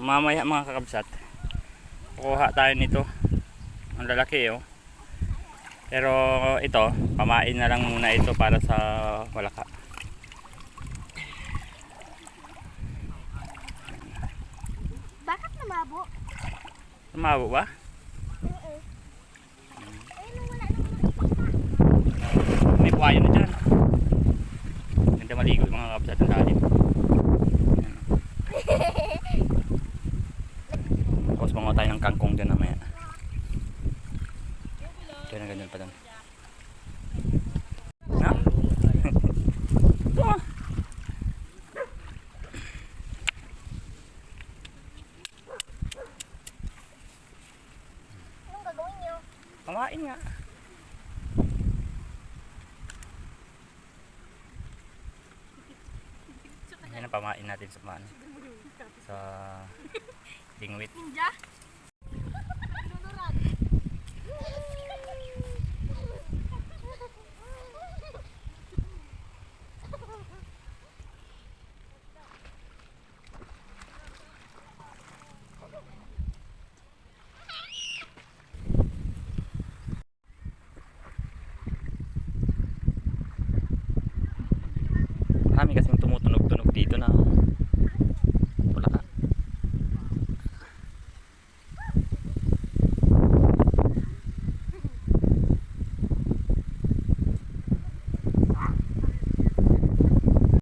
mamaya mga kakabsat, kukuha tayo nito. Ang lalaki oh. Pero ito, pamain na lang muna ito para sa walaka. Bakit namabo? Namabo ba? Oo. Ayun, wala namang May buhayan na dyan. Ganda maligo yung mga kakabsat ng lalim. Tapos mga tayo ng kangkong dyan namaya. Ito na ganyan pa doon. Na? Ito ah. Anong gagawin niyo? Pamain nga. Yan ang pamain natin sa ano, sa dingwit. Ninja? Marami kasing tumutunog-tunog dito na